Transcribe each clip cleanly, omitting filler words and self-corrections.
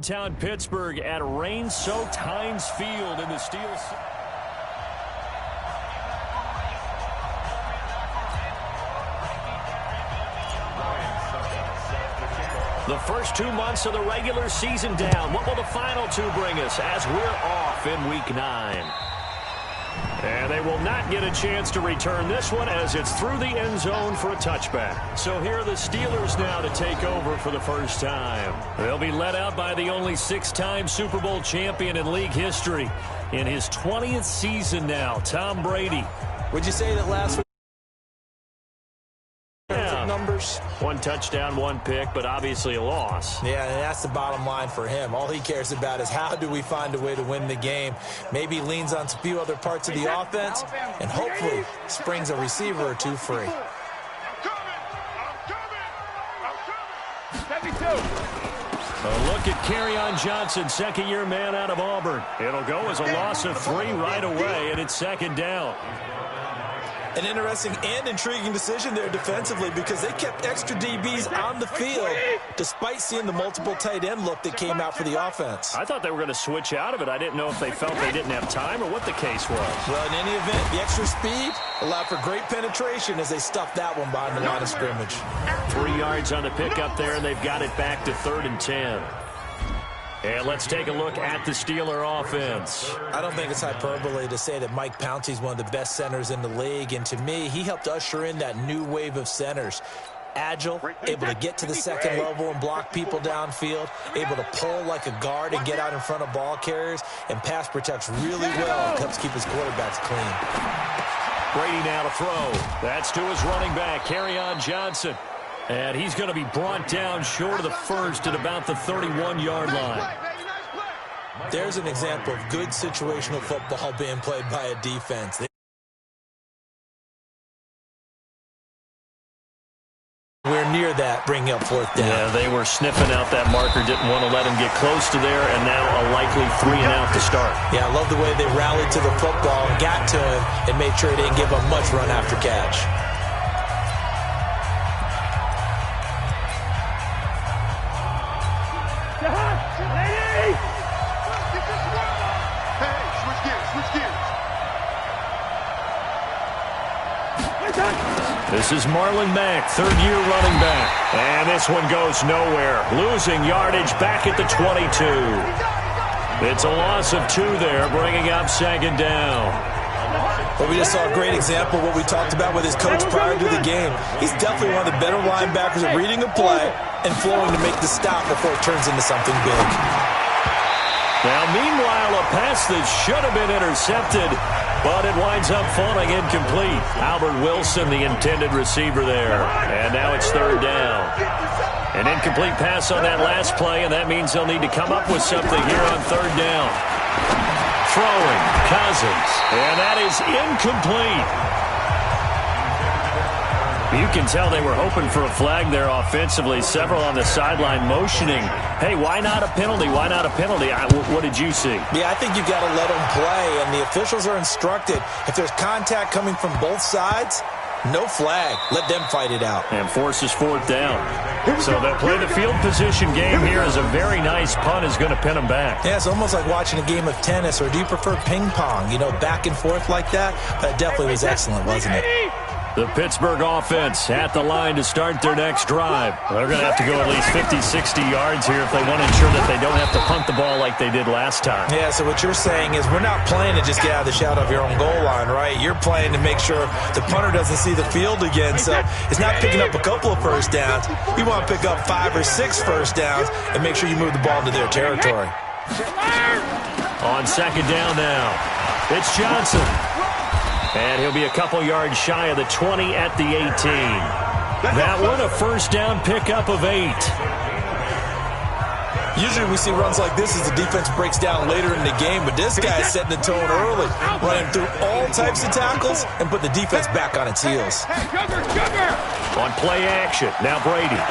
Downtown Pittsburgh at rain-soaked Heinz Field in the Steel City. The first 2 months of the regular season down. What will the final two bring us as we're off in Week 9? And they will not get a chance to return this one as it's through the end zone for a touchback. So here are the Steelers now to take over for the first time. They'll be led out by the only 6-time Super Bowl champion in league history. In his 20th season now, Tom Brady. Would you say that last week? Numbers? 1 touchdown, 1 pick, but obviously a loss. Yeah, and that's the bottom line for him. All he cares about is how do we find a way to win the game. Maybe he leans on a few other parts of the offense and hopefully springs a receiver or two free. A look at Kerryon Johnson, second-year man out of Auburn. It'll go as a loss of 3 right away, and it's second down. An interesting and intriguing decision there defensively because they kept extra DBs on the field despite seeing the multiple tight end look that came out for the offense. I thought they were going to switch out of it. I didn't know if they felt they didn't have time or what the case was. Well, in any event, the extra speed allowed for great penetration as they stuffed that one behind the line of scrimmage. 3 yards on the pickup there, and they've got it back to 3rd and 10. And let's take a look at the Steeler offense. I don't think it's hyperbole to say that Mike Pouncey is one of the best centers in the league. And to me, he helped usher in that new wave of centers. Agile, able to get to the second level and block people downfield, able to pull like a guard and get out in front of ball carriers, and pass protects really well and helps keep his quarterbacks clean. Brady now to throw. That's to his running back, Kerryon Johnson. And he's going to be brought down short of the first at about the 31-yard line. There's an example of good situational football being played by a defense. We're near that, bringing up 4th down. Yeah, they were sniffing out that marker, didn't want to let him get close to there, and now a likely 3 and out to start. Yeah, I love the way they rallied to the football and got to him and made sure he didn't give him much run after catch. This is Marlon Mack, 3rd-year running back. And this one goes nowhere. Losing yardage back at the 22. It's a loss of 2 there, bringing up 2nd down. Well, we just saw a great example of what we talked about with his coach prior to the game. He's definitely one of the better linebackers at reading a play and flowing to make the stop before it turns into something big. Now, meanwhile, a pass that should have been intercepted, but it winds up falling incomplete. Albert Wilson, the intended receiver there. And now it's 3rd down. An incomplete pass on that last play, and that means they'll need to come up with something here on 3rd down. Throwing, Cousins, and that is incomplete. You can tell they were hoping for a flag there offensively. Several on the sideline motioning, hey, why not a penalty? Why not a penalty? What did you see? Yeah, I think you've got to let them play, and the officials are instructed. If there's contact coming from both sides, no flag. Let them fight it out. And forces 4th down. So they'll play the field position game here as a very nice punt is going to pin them back. Yeah, it's almost like watching a game of tennis, or do you prefer ping pong? You know, back and forth like that? That definitely was excellent, wasn't it? The Pittsburgh offense at the line to start their next drive. They're going to have to go at least 50, 60 yards here if they want to ensure that they don't have to punt the ball like they did last time. Yeah, so what you're saying is we're not playing to just get out of the shadow of your own goal line, right? You're playing to make sure the punter doesn't see the field again. So it's not picking up a couple of first downs. You want to pick up 5 or 6 first downs and make sure you move the ball into their territory. On 2nd down now, it's Johnson. And he'll be a couple yards shy of the 20 at the 18. That one a first down pickup of 8. Usually we see runs like this as the defense breaks down later in the game, but this guy's setting the tone early, running through all types of tackles and put the defense back on its heels. On play action, now Brady.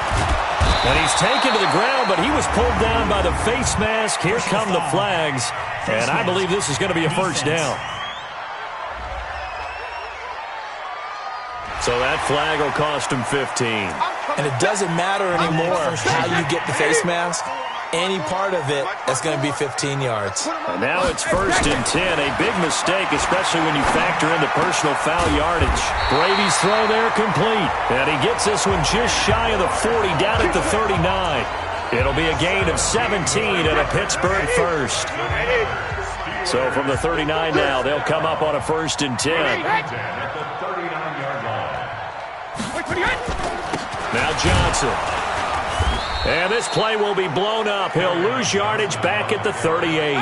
And he's taken to the ground, but he was pulled down by the face mask. Here come the flags, and I believe this is going to be a first down. So that flag will cost him 15. And it doesn't matter anymore how you get the face mask. any part of it, that's going to be 15 yards. And now it's 1st and 10. A big mistake, especially when you factor in the personal foul yardage. Brady's throw there complete. And he gets this one just shy of the 40, down at the 39. It'll be a gain of 17 and a Pittsburgh first. So from the 39 now, they'll come up on a 1st and 10. Now Johnson. And this play will be blown up. He'll lose yardage back at the 38.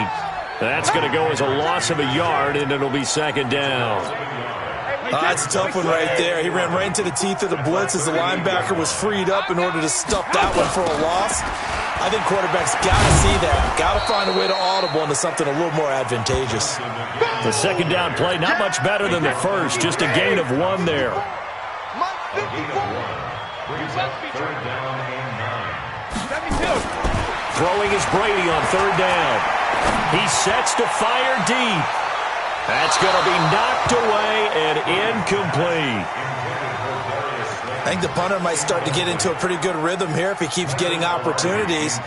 That's going to go as a loss of a yard, and it'll be 2nd down. That's a tough one right there. He ran right into the teeth of the blitz as the linebacker was freed up in order to stuff that one for a loss. I think quarterbacks got to see that. Got to find a way to audible into something a little more advantageous. The 2nd down play, not much better than the first. Just a gain of 1 there. Throwing is Brady on 3rd down. He sets to fire deep. That's going to be knocked away and incomplete. I think the punter might start to get into a pretty good rhythm here if he keeps getting opportunities.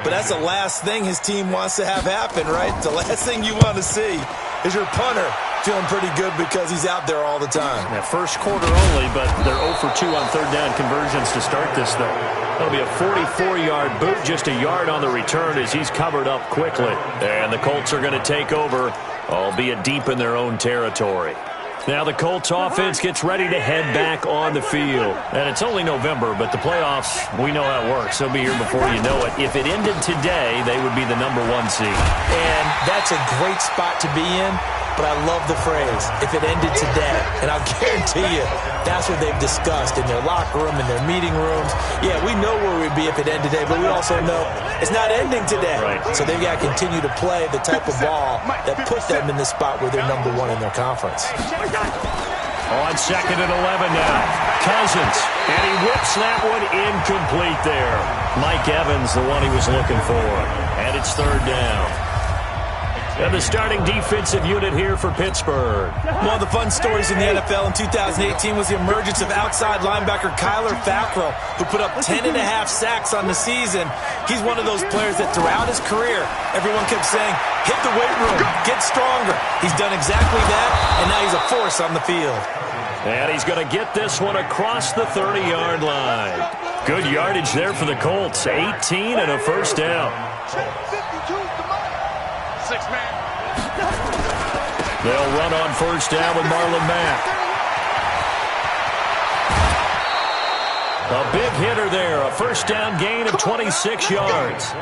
But that's the last thing his team wants to have happen, right? The last thing you want to see is your punter feeling pretty good because he's out there all the time. Yeah, first quarter only, but they're 0 for 2 on 3rd down conversions to start this thing. That'll be a 44-yard boot, just a yard on the return as he's covered up quickly. And the Colts are going to take over, albeit deep in their own territory. Now the Colts offense gets ready to head back on the field. And it's only November, but the playoffs, we know how it works. They'll be here before you know it. If it ended today, they would be the #1 seed. And that's a great spot to be in. But I love the phrase, if it ended today. And I'll guarantee you, that's what they've discussed in their locker room, in their meeting rooms. Yeah, we know where we'd be if it ended today, but we also know it's not ending today. Right. So they've got to continue to play the type of ball that put them in the spot where they're #1 in their conference. On 2nd and 11 now, Cousins. And he whips that one incomplete there. Mike Evans, the one he was looking for. And it's 3rd down. And the starting defensive unit here for Pittsburgh. One of the fun stories in the NFL in 2018 was the emergence of outside linebacker Kyler Fackrell, who put up 10.5 sacks on the season. He's one of those players that throughout his career, everyone kept saying, hit the weight room, get stronger. He's done exactly that, and now he's a force on the field. And he's going to get this one across the 30-yard line. Good yardage there for the Colts. 18 and a 1st down. They'll run on 1st down with Marlon Mack. A big hitter there. A 1st down gain of 26 yards.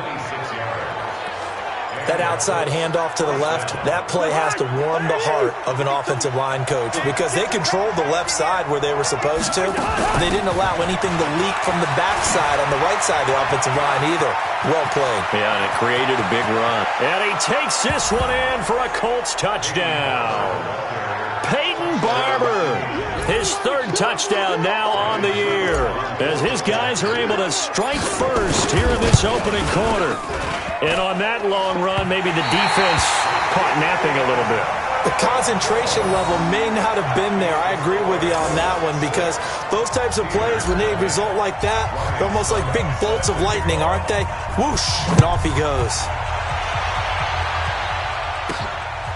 That outside handoff to the left, that play has to warm the heart of an offensive line coach because they controlled the left side where they were supposed to. They didn't allow anything to leak from the backside on the right side of the offensive line either. Well played. Yeah, and it created a big run. And he takes this one in for a Colts touchdown. Peyton Barber, his 3rd touchdown now on the year, as his guys are able to strike first here in this opening quarter. And on that long run, maybe the defense caught napping a little bit. The concentration level may not have been there. I agree with you on that one because those types of plays, when they result like that, they're almost like big bolts of lightning, aren't they? Whoosh, and off he goes.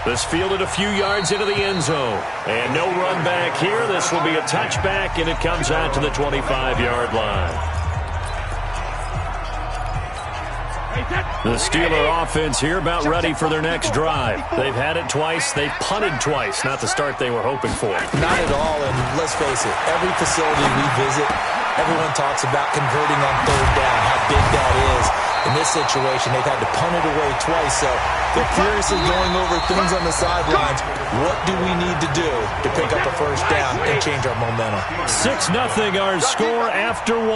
This fielded a few yards into the end zone. And no run back here. This will be a touchback, and it comes out to the 25-yard line. The Steeler offense here about ready for their next drive. They've had it twice. They've punted twice. Not the start they were hoping for. Not at all, and let's face it, every facility we visit, everyone talks about converting on 3rd down, how big that is. In this situation, they've had to punt it away twice, so they're furiously going over things on the sidelines. What do we need to do to pick up a 1st down and change our momentum? 6-0 our score after 1.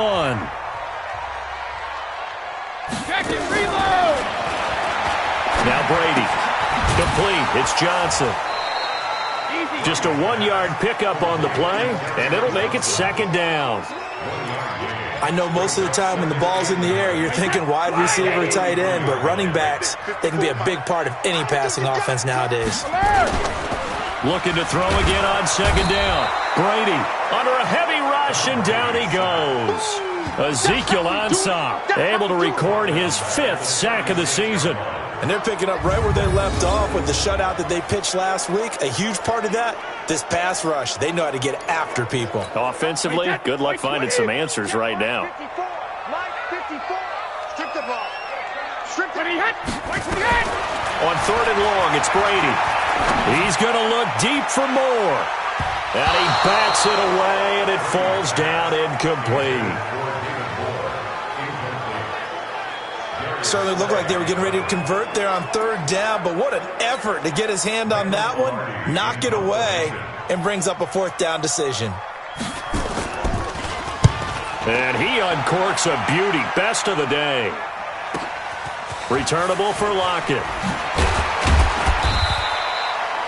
Now Brady. Complete. It's Johnson. Just a 1-yard pickup on the play, and it'll make it 2nd down. I know most of the time when the ball's in the air, you're thinking wide receiver, tight end, but running backs, they can be a big part of any passing offense nowadays. Looking to throw again on 2nd down. Brady under a heavy rush. rush, and down he goes. Ezekiel Ansah, able to record his 5th sack of the season. And they're picking up right where they left off with the shutout that they pitched last week. A huge part of that, this pass rush. They know how to get after people. Offensively, good luck finding some answers right now. On 3rd and long, it's Brady. He's going to look deep for more. And he bats it away, and it falls down incomplete. Certainly looked like they were getting ready to convert there on 3rd down, but what an effort to get his hand on that one, knock it away, and brings up a 4th down decision. And he uncorks a beauty, best of the day. Returnable for Lockett.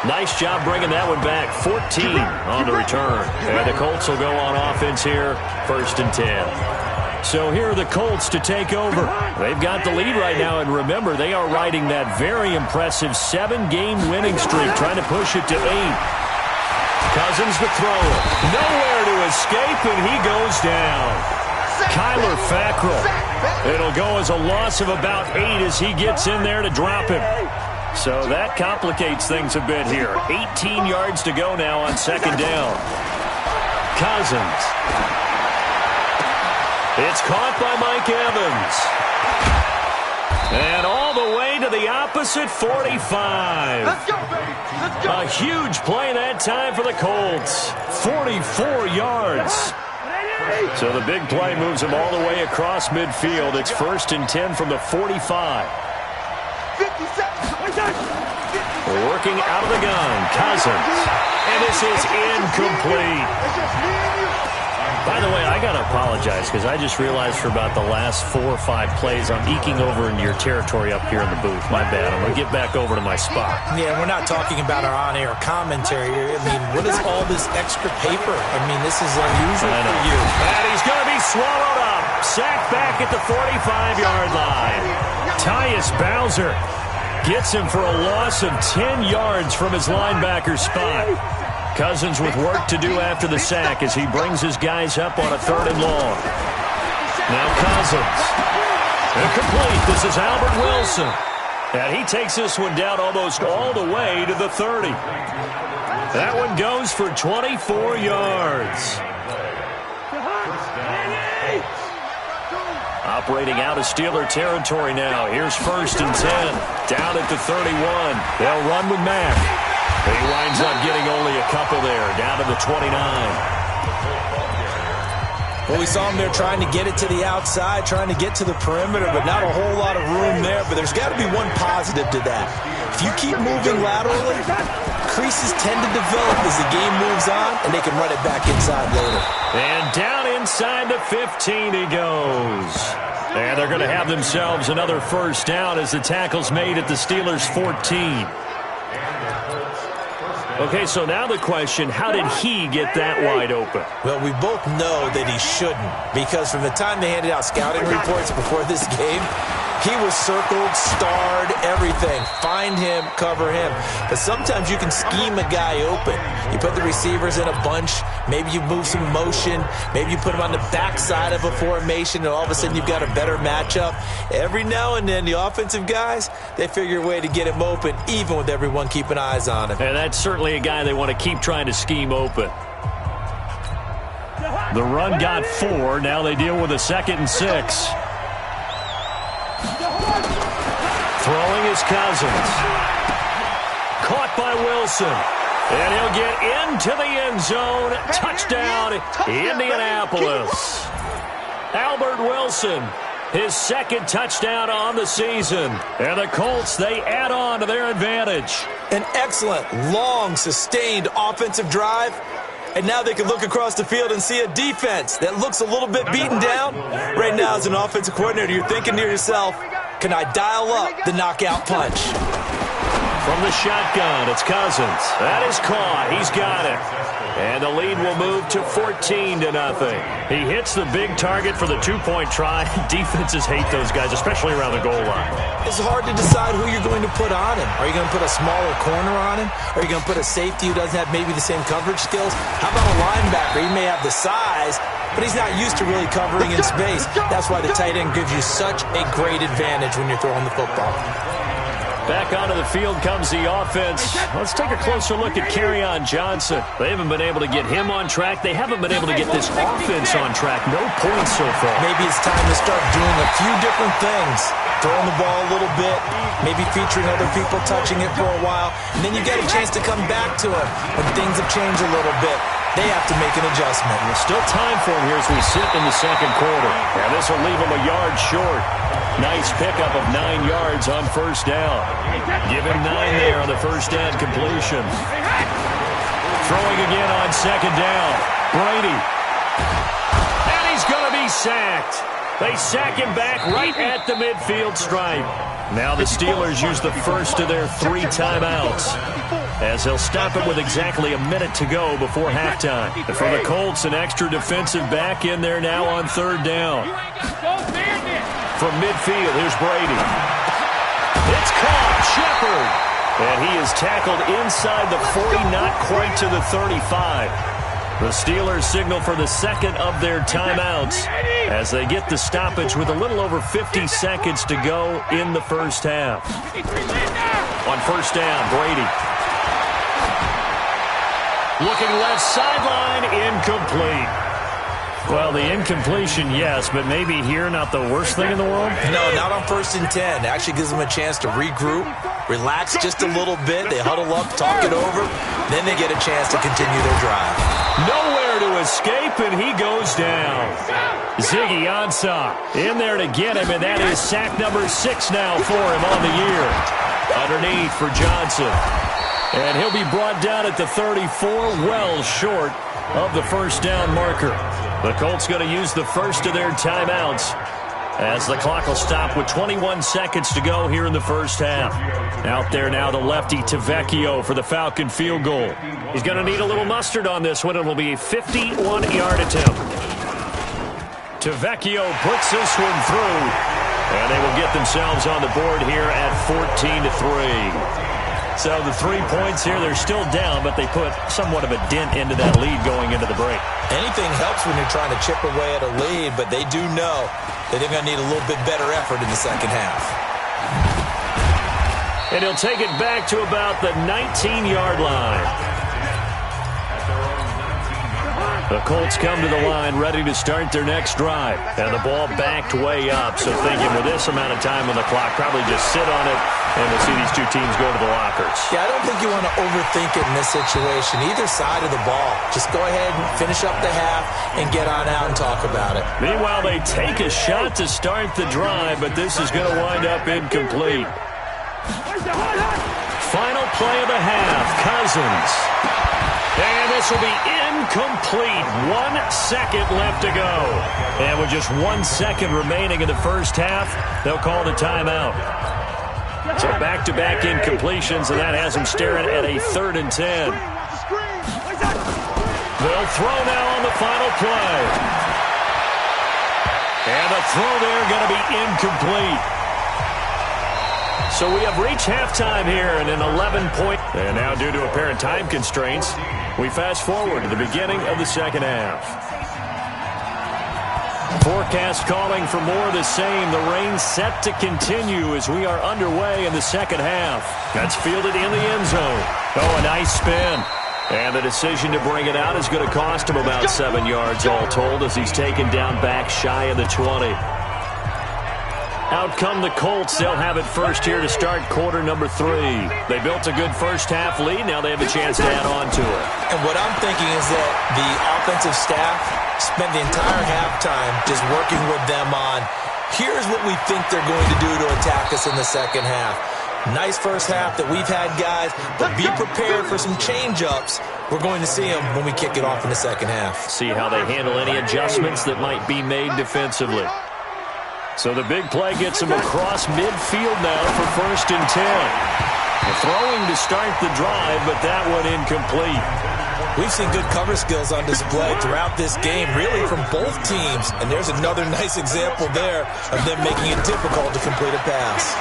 Nice job bringing that one back. 14 on the return. And the Colts will go on offense here, 1st and 10. So here are the Colts to take over. They've got the lead right now, and remember, they are riding that very impressive 7-game winning streak, trying to push it to 8. Cousins to throw it. Nowhere to escape, and he goes down. Kyler Fackrell. It'll go as a loss of about 8 as he gets in there to drop him. So that complicates things a bit here. 18 yards to go now on 2nd down. Cousins. It's caught by Mike Evans. And all the way to the opposite 45. Let's go, baby. Let's go. A huge play that time for the Colts. 44 yards. So the big play moves him all the way across midfield. It's 1st and 10 from the 45. 50 seconds. Working out of the gun, Cousins. And this is incomplete. It's just me and you. By the way, I got to apologize because I just realized for about the last 4 or 5 plays I'm eking over into your territory up here in the booth. My bad. I'm going to get back over to my spot. Yeah, we're not talking about our on-air commentary here. I mean, what is all this extra paper? I mean, this is unusual for you. And he's going to be swallowed up. Sacked back at the 45-yard line. Tyus Bowser gets him for a loss of 10 yards from his linebacker spot. Cousins with work to do after the sack as he brings his guys up on a 3rd and long. Now Cousins. Incomplete. This is Albert Wilson. And he takes this one down almost all the way to the 30. That one goes for 24 yards. Operating out of Steeler territory now. Here's 1st and 10. Down at the 31. They'll run with Mack. He winds up getting only a couple there, down to the 29. Well, we saw him there trying to get it to the outside, trying to get to the perimeter, but not a whole lot of room there. But there's got to be one positive to that. If you keep moving laterally, creases tend to develop as the game moves on, and they can run it back inside later. And down inside the 15 he goes. And they're going to have themselves another 1st down as the tackle's made at the Steelers' 14. Okay, so now the question, how did he get that wide open? Well, we both know that he shouldn't, because from the time they handed out scouting reports before this game, he was circled, starred, everything. Find him, cover him. But sometimes you can scheme a guy open. You put the receivers in a bunch. Maybe you move some motion. Maybe you put them on the backside of a formation, and all of a sudden you've got a better matchup. Every now and then, the offensive guys, they figure a way to get him open, even with everyone keeping eyes on him. And that's certainly a guy they want to keep trying to scheme open. The run got 4. Now they deal with a 2nd and 6. Throwing is Cousins. Caught by Wilson. And he'll get into the end zone. Touchdown, Indianapolis. Albert Wilson, his 2nd touchdown on the season. And the Colts, they add on to their advantage. An excellent, long, sustained offensive drive. And now they can look across the field and see a defense that looks a little bit beaten down. Right now, as an offensive coordinator, you're thinking to yourself, can I dial up the knockout punch? From the shotgun, it's Cousins. That is caught. He's got it. And the lead will move to 14-0. He hits the big target for the two-point try. Defenses hate those guys, especially around the goal line. It's hard to decide who you're going to put on him. Are you going to put a smaller corner on him? Are you going to put a safety who doesn't have maybe the same coverage skills? How about a linebacker? He may have the size, but he's not used to really covering in space. That's why the tight end gives you such a great advantage when you're throwing the football. Back onto the field comes the offense. Let's take a closer look at Kerryon Johnson. They haven't been able to get him on track. They haven't been able to get this offense on track. No points so far. Maybe it's time to start doing a few different things. Throwing the ball a little bit, maybe featuring other people touching it for a while, and then you get a chance to come back to it when things have changed a little bit. They have to make an adjustment. There's still time for him here as we sit in the second quarter. And this will leave him a yard short. Nice pickup of 9 yards on first down. Give him 9 there on the first down completion. Throwing again on second down. Brady. And he's going to be sacked. They sack him back right at the midfield stripe. Now the Steelers use the first of their 3 timeouts, as they'll stop it with exactly a minute to go before halftime. And for the Colts, an extra defensive back in there now on third down. From midfield, here's Brady. It's caught. Shepard. And he is tackled inside the 40, not quite to the 35. The Steelers signal for the second of their timeouts as they get the stoppage with a little over 50 seconds to go in the first half. On first down, Brady. Looking left sideline, incomplete. Well, the incompletion, yes, but maybe here not the worst thing in the world? No, not on 1st and 10. It actually gives them a chance to regroup, relax just a little bit. They huddle up, talk it over. Then they get a chance to continue their drive. Nowhere to escape, and he goes down. Ziggy Ansah in there to get him, and that is sack number 6 now for him on the year. Underneath for Johnson. And he'll be brought down at the 34, well short of the first down marker. The Colts going to use the first of their timeouts as the clock will stop with 21 seconds to go here in the first half. Out there now, the lefty Tavecchio for the Falcon field goal. He's going to need a little mustard on this one. It will be a 51-yard attempt. Tavecchio puts this one through, and they will get themselves on the board here at 14-3. So the 3 points here, they're still down, but they put somewhat of a dent into that lead going into the break. Anything helps when you're trying to chip away at a lead, but they do know that they're going to need a little bit better effort in the second half. And he'll take it back to about the 19-yard line. The Colts come to the line ready to start their next drive. And the ball backed way up, so thinking with this amount of time on the clock, probably just sit on it, and we'll see these two teams go to the lockers. Yeah, I don't think you want to overthink it in this situation, either side of the ball. Just go ahead and finish up the half and get on out and talk about it. Meanwhile, they take a shot to start the drive, but this is going to wind up incomplete. Final play of the half, Cousins. And this will be incomplete. 1 second left to go. And with just 1 second remaining in the first half, they'll call the timeout. So back-to-back incompletions, and that has them staring at a 3rd and 10. They'll throw now on the final play. And the throw there going to be incomplete. So we have reached halftime here in an 11-point. And now due to apparent time constraints, we fast forward to the beginning of the second half. Forecast calling for more of the same. The rain set to continue as we are underway in the second half. That's fielded in the end zone. Oh, a nice spin. And the decision to bring it out is going to cost him about 7 yards all told as he's taken down back shy of the 20. Out come the Colts. They'll have it first here to start quarter number 3. They built a good first half lead. Now they have a chance to add on to it. And what I'm thinking is that the offensive staff spent the entire halftime just working with them on, here's what we think they're going to do to attack us in the second half. Nice first half that we've had, guys, but be prepared for some change-ups. We're going to see them when we kick it off in the second half. See how they handle any adjustments that might be made defensively. So the big play gets him across midfield now for 1st and 10. The throwing to start the drive, but that one incomplete. We've seen good cover skills on display throughout this game, really from both teams. And there's another nice example there of them making it difficult to complete a pass.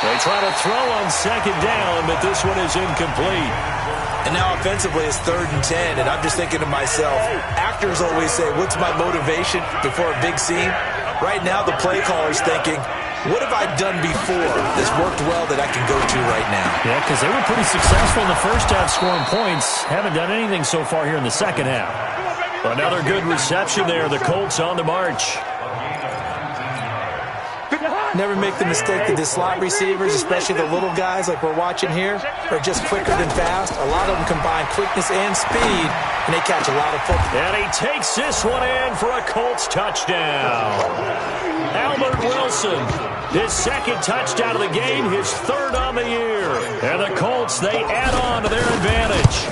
They try to throw on second down, but this one is incomplete. And now offensively it's 3rd and 10, and I'm just thinking to myself, actors always say, what's my motivation before a big scene? Right now the play caller's thinking, what have I done before that's worked well that I can go to right now? Yeah, because they were pretty successful in the first half scoring points. Haven't done anything so far here in the second half. Another good reception there. The Colts on the march. Never make the mistake that the slot receivers, especially the little guys like we're watching here, are just quicker than fast. A lot of them combine quickness and speed, and they catch a lot of football. And he takes this one in for a Colts touchdown. Albert Wilson, his 2nd touchdown of the game, his 3rd on the year. And the Colts, they add on to their advantage.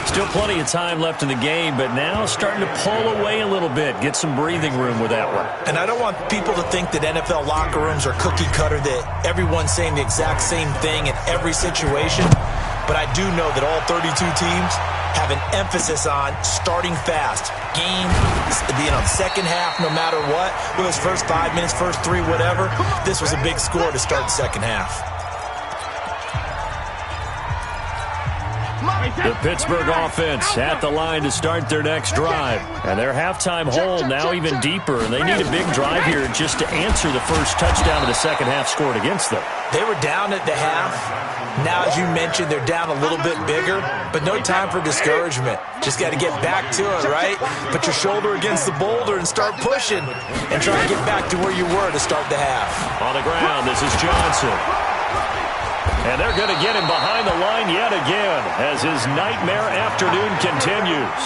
Still plenty of time left in the game, but now starting to pull away a little bit. Get some breathing room with that one. And I don't want people to think that NFL locker rooms are cookie cutter, that everyone's saying the exact same thing in every situation. But I do know that all 32 teams have an emphasis on starting fast. Game, second half, no matter what. Whether it's first 5 minutes, first 3, whatever. This was a big score to start the second half. The Pittsburgh offense at the line to start their next drive. And their halftime hole now even deeper. And they need a big drive here just to answer the first touchdown of the second half scored against them. They were down at the half. Now, as you mentioned, they're down a little bit bigger, but no time for discouragement. Just got to get back to it, right? Put your shoulder against the boulder and start pushing and try to get back to where you were to start the half. On the ground, this is Johnson. And they're going to get him behind the line yet again as his nightmare afternoon continues.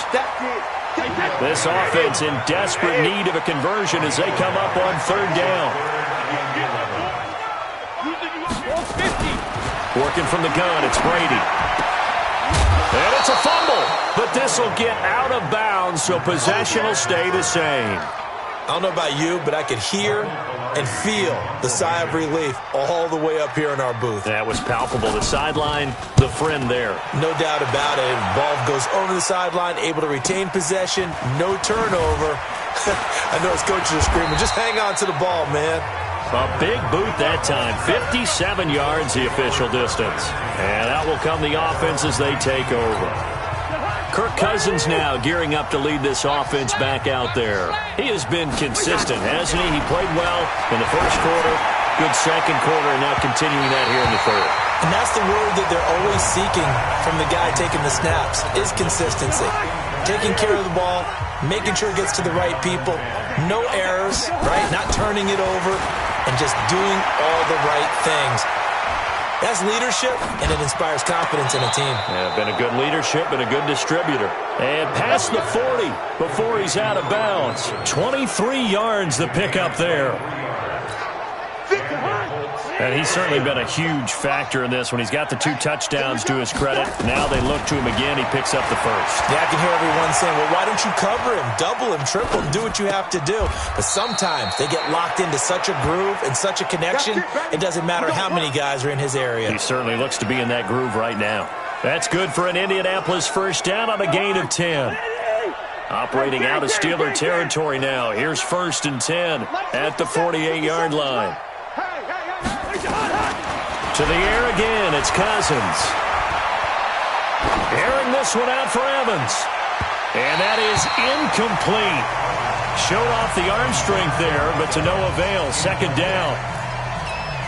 This offense in desperate need of a conversion as they come up on 3rd down. Working from the gun, it's Brady. And it's a fumble, but this will get out of bounds, so possession will stay the same. I don't know about you, but I could hear and feel the sigh of relief all the way up here in our booth. That was palpable. The sideline, the friend there. No doubt about it. Ball goes over the sideline, able to retain possession, no turnover. I know his coaches are screaming, just hang on to the ball, man. A big boot that time. 57 yards the official distance. And out will come the offense as they take over. Kirk Cousins now gearing up to lead this offense back out there. He has been consistent, hasn't he? He played well in the first quarter, good second quarter, and now continuing that here in the 3rd. And that's the word that they're always seeking from the guy taking the snaps, is consistency. Taking care of the ball, making sure it gets to the right people, no errors, right? Not turning it over, and just doing all the right things. That's leadership, and it inspires confidence in a team. Yeah, been a good leadership and a good distributor. And past the 40 before he's out of bounds. 23 yards the pickup there. And he's certainly been a huge factor in this when he's got the 2 touchdowns to his credit. Now they look to him again. He picks up the first. Yeah, I can hear everyone saying, well, why don't you cover him, double him, triple him, do what you have to do. But sometimes they get locked into such a groove and such a connection, it doesn't matter how many guys are in his area. He certainly looks to be in that groove right now. That's good for an Indianapolis first down on a gain of 10. Operating out of Steeler territory now. Here's 1st and 10 at the 48-yard line. To the air again, it's Cousins. Airing this one out for Evans. And that is incomplete. Showed off the arm strength there, but to no avail. 2nd down.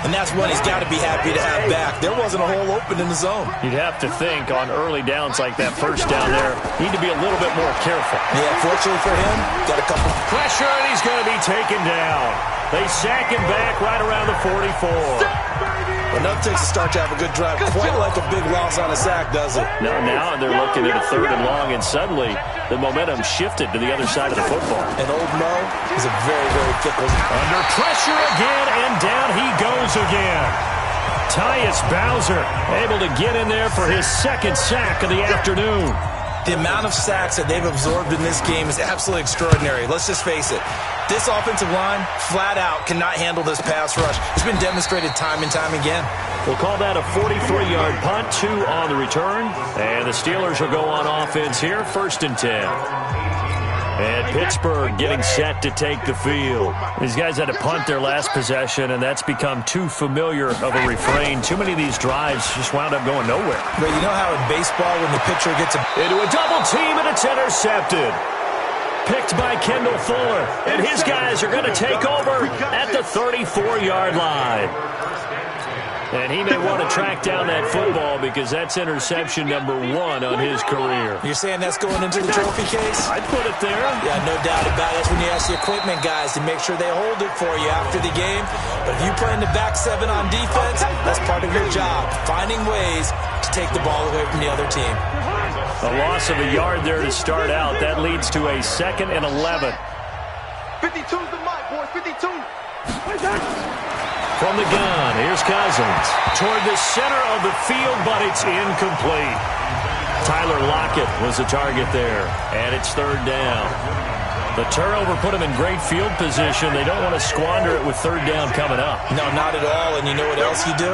And that's one he's got to be happy to have back. There wasn't a hole open in the zone. You'd have to think on early downs like that first down there, need to be a little bit more careful. Yeah, fortunately for him, got a couple. Pressure, and he's going to be taken down. They sack him back right around the 44. Enough takes to start to have a good drive. Quite like a big loss on a sack, does it? Now they're looking at a 3rd and long, and suddenly the momentum shifted to the other side of the football. And old Mo is a very, very fickle. Under pressure again, and down he goes again. Tyus Bowser able to get in there for his 2nd sack of the afternoon. The amount of sacks that they've absorbed in this game is absolutely extraordinary. Let's just face it. This offensive line, flat out, cannot handle this pass rush. It's been demonstrated time and time again. We'll call that a 43-yard punt, 2 on the return. And the Steelers will go on offense here, 1st and 10. And Pittsburgh getting set to take the field. These guys had to punt their last possession, and that's become too familiar of a refrain. Too many of these drives just wound up going nowhere. But you know how in baseball when the pitcher gets into a double team and it's intercepted. Picked by Kendall Fuller. And his guys are going to take over at the 34-yard line. And he may want to track down that football because that's interception number 1 on his career. You're saying that's going into the trophy case? I'd put it there. Yeah, no doubt about it. That's when you ask the equipment guys to make sure they hold it for you after the game. But if you play in the back 7 on defense, that's part of your job, finding ways to take the ball away from the other team. A loss of a yard there to start out. That leads to a 2nd and 11. 52's the mark, boys. 52. From the gun, here's Cousins. Toward the center of the field, but it's incomplete. Tyler Lockett was the target there, and it's 3rd down. The turnover put him in great field position. They don't want to squander it with 3rd down coming up. No, not at all. And you know what else you do?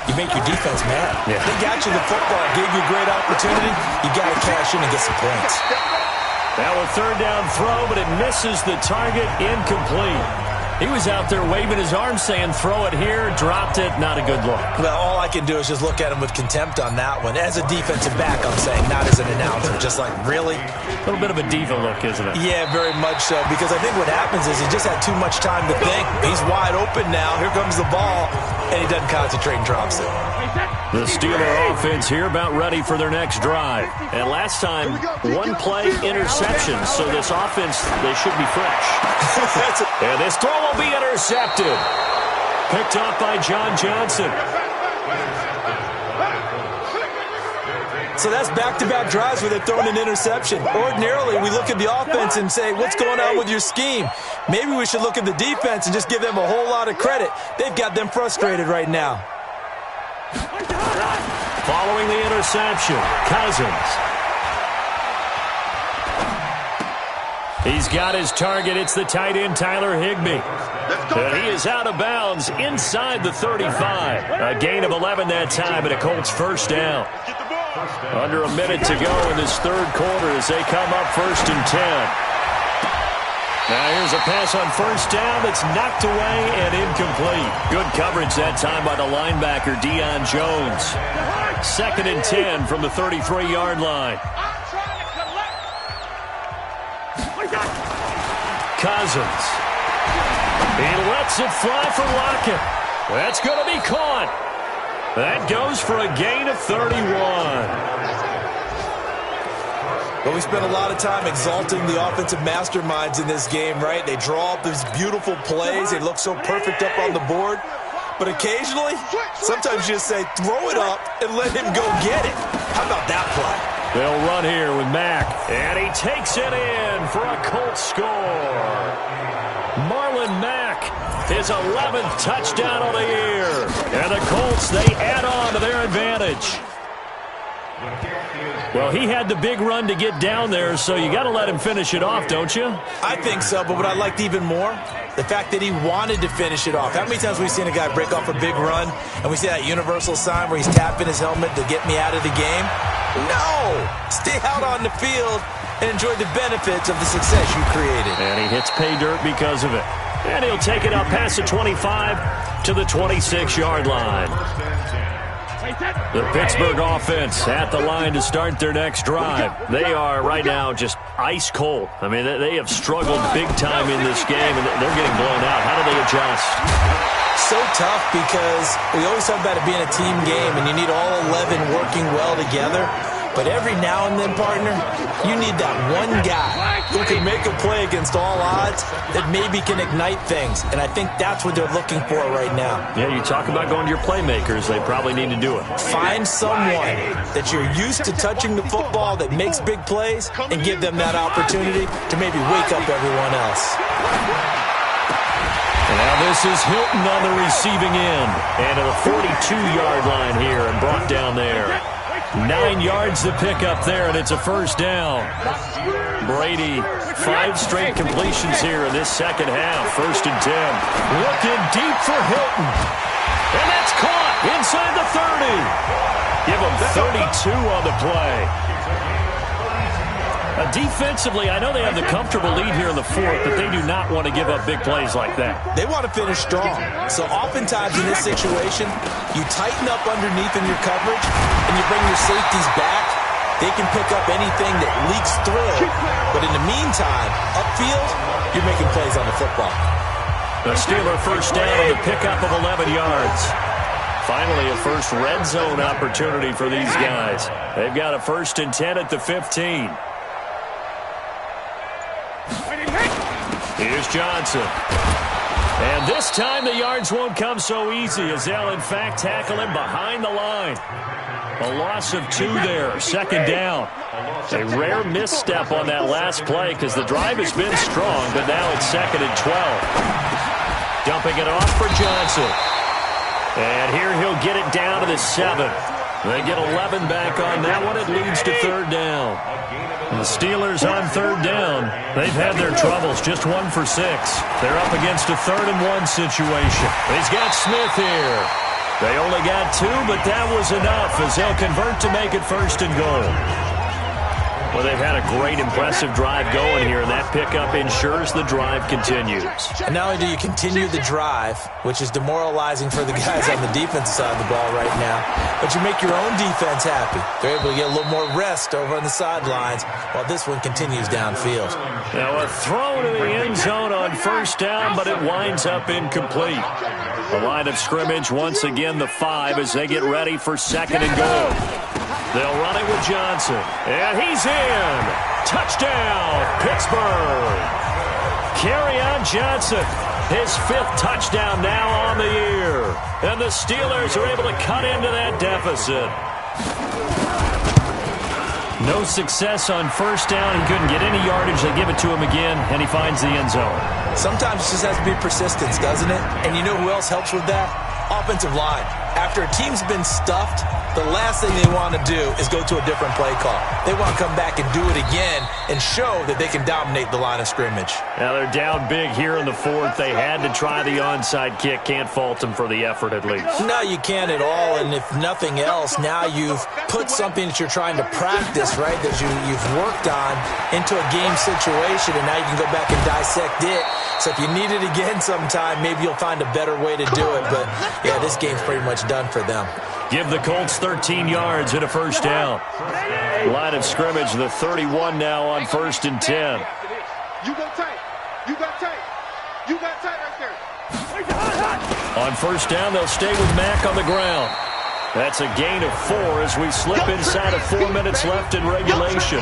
You make your defense mad. Yeah. They got you the football, gave you a great opportunity. You got to cash in and get some points. Now a 3rd down throw, but it misses the target, incomplete. He was out there waving his arms saying, throw it here, dropped it, not a good look. Well, all I can do is just look at him with contempt on that one. As a defensive back, I'm saying, not as an announcer. Just like, really? A little bit of a diva look, isn't it? Yeah, very much so. Because I think what happens is he just had too much time to think. He's wide open now. Here comes the ball. And he doesn't concentrate and drops it. The Steeler offense here about ready for their next drive. And last time, 1 play interception. So this offense, they should be fresh. And this throw will be intercepted. Picked off by John Johnson. So that's back-to-back drives where they're throwing an interception. Ordinarily, we look at the offense and say, what's going on with your scheme? Maybe we should look at the defense and just give them a whole lot of credit. They've got them frustrated right now. Following the interception, Cousins. He's got his target. It's the tight end, Tyler Higbee. And he is out of bounds inside the 35. A gain of 11 that time and a Colts 1st down. Under a minute to go in this 3rd quarter as they come up 1st and 10. Now here's a pass on 1st down that's knocked away and incomplete. Good coverage that time by the linebacker, Deion Jones. 2nd and 10 from the 33-yard line. Cousins. He lets it fly for Lockett. That's going to be caught. That goes for a gain of 31. But we spent a lot of time exalting the offensive masterminds in this game, right? They draw up these beautiful plays. They look so perfect up on the board. But occasionally, sometimes you just say, throw it up and let him go get it. How about that play? They'll run here with Mack. And he takes it in for a Colts score. Marlon Mack, his 11th touchdown of the year. And the Colts, they add on to their advantage. Well, he had the big run to get down there, so you got to let him finish it off, don't you? I think so, but what I liked even more, the fact that he wanted to finish it off. How many times have we seen a guy break off a big run, and we see that universal sign where he's tapping his helmet to get me out of the game? No! Stay out on the field and enjoy the benefits of the success you created. And he hits pay dirt because of it. And he'll take it up past the 25 to the 26-yard line. The Pittsburgh offense at the line to start their next drive. They are right now just ice cold. I mean, they have struggled big time in this game, and they're getting blown out. How do they adjust? So tough because we always talk about it being a team game, and you need all 11 working well together. But every now and then, partner, you need that one guy who can make a play against all odds that maybe can ignite things. And I think that's what they're looking for right now. Yeah, you talk about going to your playmakers. They probably need to do it. Find someone that you're used to touching the football that makes big plays and give them that opportunity to maybe wake up everyone else. Now this is Hilton on the receiving end. And to the 42-yard line here and brought down there. 9 yards to pick up there, and it's a first down. Brady, 5 straight completions here in this second half. 1st and 10. Looking deep for Hilton. And that's caught inside the 30. Give him 32 on the play. Defensively, I know they have the comfortable lead here in the 4th, but they do not want to give up big plays like that. They want to finish strong. So oftentimes in this situation, you tighten up underneath in your coverage, and you bring your safeties back. They can pick up anything that leaks through. But in the meantime, upfield, you're making plays on the football. The Steeler first down on the pickup of 11 yards. Finally, a first red zone opportunity for these guys. They've got a 1st and 10 at the 15. Here's Johnson. And this time the yards won't come so easy as they'll, in fact, tackle him behind the line. A loss of 2 there, 2nd down. A rare misstep on that last play because the drive has been strong, but now it's 2nd and 12. Dumping it off for Johnson. And here he'll get it down to the 7. They get 11 back on that one. It leads to 3rd down. The Steelers on 3rd down. They've had their troubles, just 1 for 6. They're up against a 3rd and 1 situation. He's got Smith here. They only got 2, but that was enough as they'll convert to make it 1st and goal. Well, they've had a great, impressive drive going here, and that pickup ensures the drive continues. And not only do you continue the drive, which is demoralizing for the guys on the defensive side of the ball right now, but you make your own defense happy. They're able to get a little more rest over on the sidelines while this one continues downfield. Now a throw to the end zone on 1st down, but it winds up incomplete. The line of scrimmage, once again, the 5 as they get ready for 2nd and goal. They'll run it with Johnson. And he's in. Touchdown, Pittsburgh. Kerryon Johnson, his 5th touchdown now on the year. And the Steelers are able to cut into that deficit. No success on 1st down. He couldn't get any yardage. They give it to him again, and he finds the end zone. Sometimes it just has to be persistence, doesn't it? And you know who else helps with that? Offensive line. After a team's been stuffed, the last thing they want to do is go to a different play call. They want to come back and do it again and show that they can dominate the line of scrimmage. Now they're down big here in the 4th. They had to try the onside kick. Can't fault them for the effort at least. No, you can't at all. And if nothing else, now you've put something that you're trying to practice, right, that you've worked on into a game situation, and now you can go back and dissect it. So if you need it again sometime, maybe you'll find a better way to do it. But, yeah, this game's pretty much done for them. Give the Colts 13 yards and a 1st down. Line of scrimmage, the 31 now on 1st and 10. You go tight. You got tight. You got tight right there. On 1st down, they'll stay with Mack on the ground. That's a gain of 4 as we slip inside of 4 minutes left in regulation.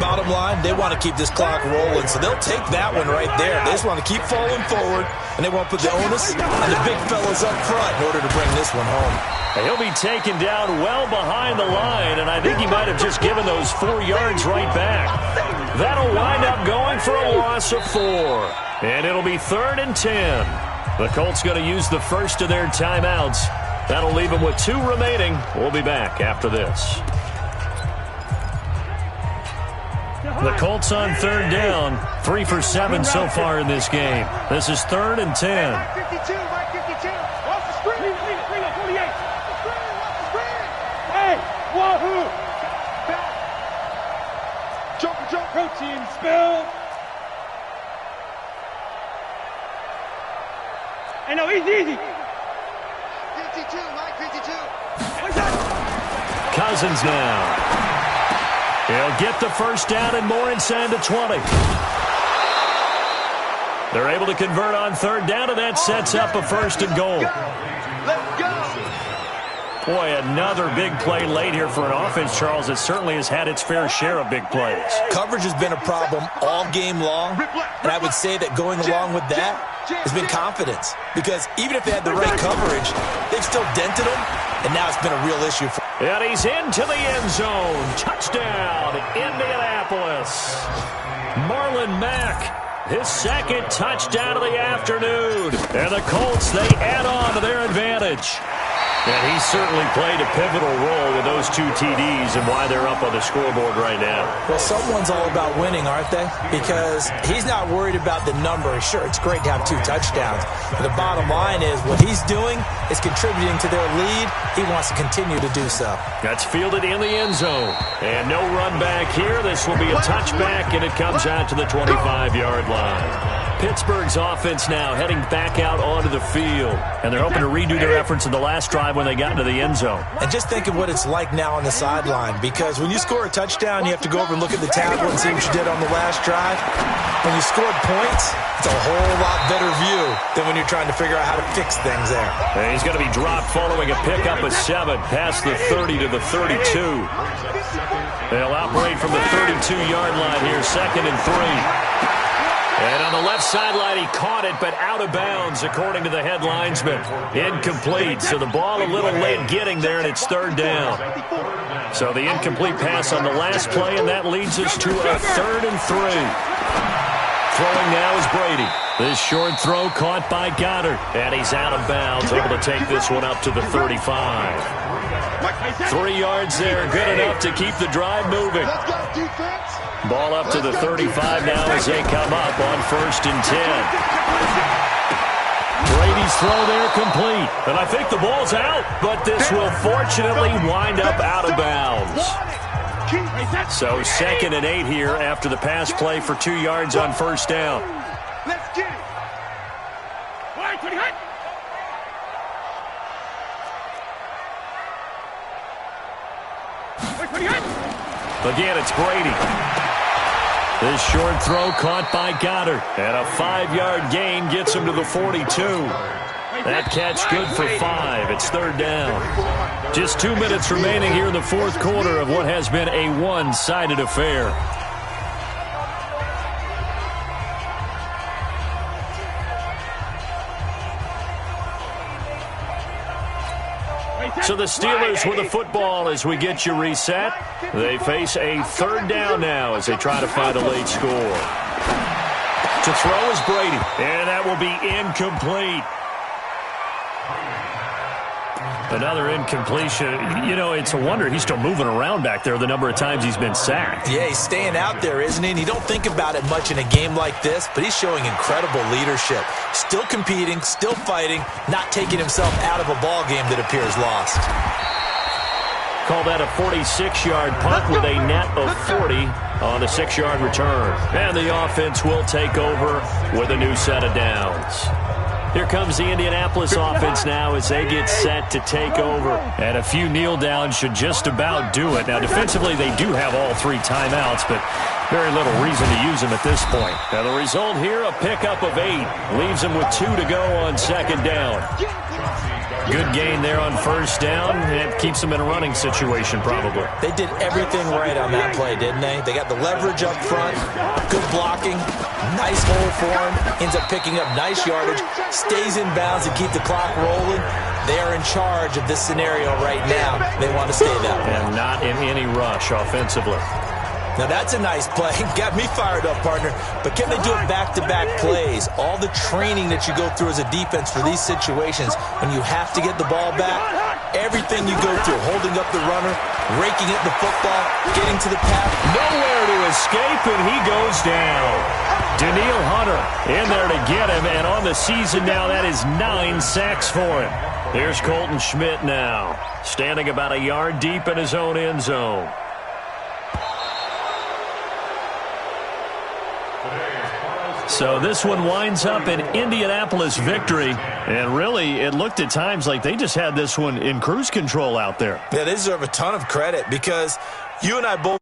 Bottom line, they want to keep this clock rolling, so they'll take that one right there. They just want to keep falling forward, and they won't put the onus on the big fellas up front in order to bring this one home. He'll be taken down well behind the line, and I think he might have just given those 4 yards right back. That'll wind up going for a loss of 4. And it'll be 3rd and 10. The Colts going to use the first of their timeouts. That'll leave them with 2 remaining. We'll be back after this. The Colts on 3rd down. 3 for 7 so far in this game. This is 3rd and 10. Mike 52, Mike 52. Off the screen. Bring up 48. Hey, wahoo. Joker. Protein spill. Hey, no, easy. 52, Mike 52. Cousins now. He'll get the 1st down and more inside the 20. They're able to convert on 3rd down, and that sets up a 1st and goal. Let's go. Boy, another big play late here for an offense, Charles, that certainly has had its fair share of big plays. Coverage has been a problem all game long, and I would say that going along with that has been confidence. Because even if they had the right coverage, they've still dented them, and now it's been a real issue for them. And he's into the end zone. Touchdown, Indianapolis. Marlon Mack, his 2nd touchdown of the afternoon. And the Colts, they add on to their advantage. And he certainly played a pivotal role with those 2 TDs and why they're up on the scoreboard right now. Well, someone's all about winning, aren't they? Because he's not worried about the number. Sure, it's great to have 2 touchdowns. But the bottom line is what he's doing is contributing to their lead. He wants to continue to do so. That's fielded in the end zone. And no run back here. This will be a touchback, and it comes out to the 25-yard line. Pittsburgh's offense now heading back out onto the field. And they're hoping to redo their efforts in the last drive when they got into the end zone. And just think of what it's like now on the sideline, because when you score a touchdown, you have to go over and look at the tablet and see what you did on the last drive. When you scored points, it's a whole lot better view than when you're trying to figure out how to fix things there. And he's going to be dropped following a pickup of 7 past the 30 to the 32. They'll operate from the 32-yard line here, 2nd and 3. And on the left sideline, he caught it, but out of bounds, according to the head linesman. Incomplete, so the ball a little late getting there, and it's 3rd down. So the incomplete pass on the last play, and that leads us to a 3rd and 3. Throwing now is Brady. This short throw caught by Goddard, and he's out of bounds, able to take this one up to the 35. 3 yards there, good enough to keep the drive moving. Ball up to the 35 now as they come up on 1st and 10. Brady's throw there complete. And I think the ball's out, but this will fortunately wind up out of bounds. So 2nd and 8 here after the pass play for 2 yards on 1st down. Let's get it. Again, it's Brady. This short throw caught by Goddard. And a 5-yard gain gets him to the 42. That catch good for 5. It's 3rd down. Just 2 minutes remaining here in the 4th quarter of what has been a one-sided affair. So the Steelers with the football as we get you reset. They face a 3rd down now as they try to find a late score. To throw is Brady, and that will be incomplete. Another incompletion. You know, it's a wonder he's still moving around back there the number of times he's been sacked. Yeah, he's staying out there, isn't he? And you don't think about it much in a game like this, but he's showing incredible leadership. Still competing, still fighting, not taking himself out of a ball game that appears lost. Call that a 46-yard punt with a net of 40 on the 6-yard return. And the offense will take over with a new set of downs. Here comes the Indianapolis offense now as they get set to take over. And a few kneel downs should just about do it. Now, defensively, they do have all 3 timeouts, but very little reason to use them at this point. Now, the result here, a pickup of 8. Leaves them with 2 to go on 2nd down. Good gain there on 1st down. It keeps them in a running situation, probably. They did everything right on that play, didn't they? They got the leverage up front, good blocking, nice hole for him, ends up picking up nice yardage, stays in bounds to keep the clock rolling. They are in charge of this scenario right now. They want to stay that way. And not in any rush offensively. Now, that's a nice play. Got me fired up, partner. But can they do it back-to-back plays? All the training that you go through as a defense for these situations, when you have to get the ball back, everything you go through, holding up the runner, raking at the football, getting to the path. Nowhere to escape, and he goes down. Daniil Hunter in there to get him, and on the season now, that is 9 sacks for him. Here's Colton Schmidt now, standing about a yard deep in his own end zone. So this one winds up an Indianapolis victory. And really, it looked at times like they just had this one in cruise control out there. Yeah, they deserve a ton of credit because you and I both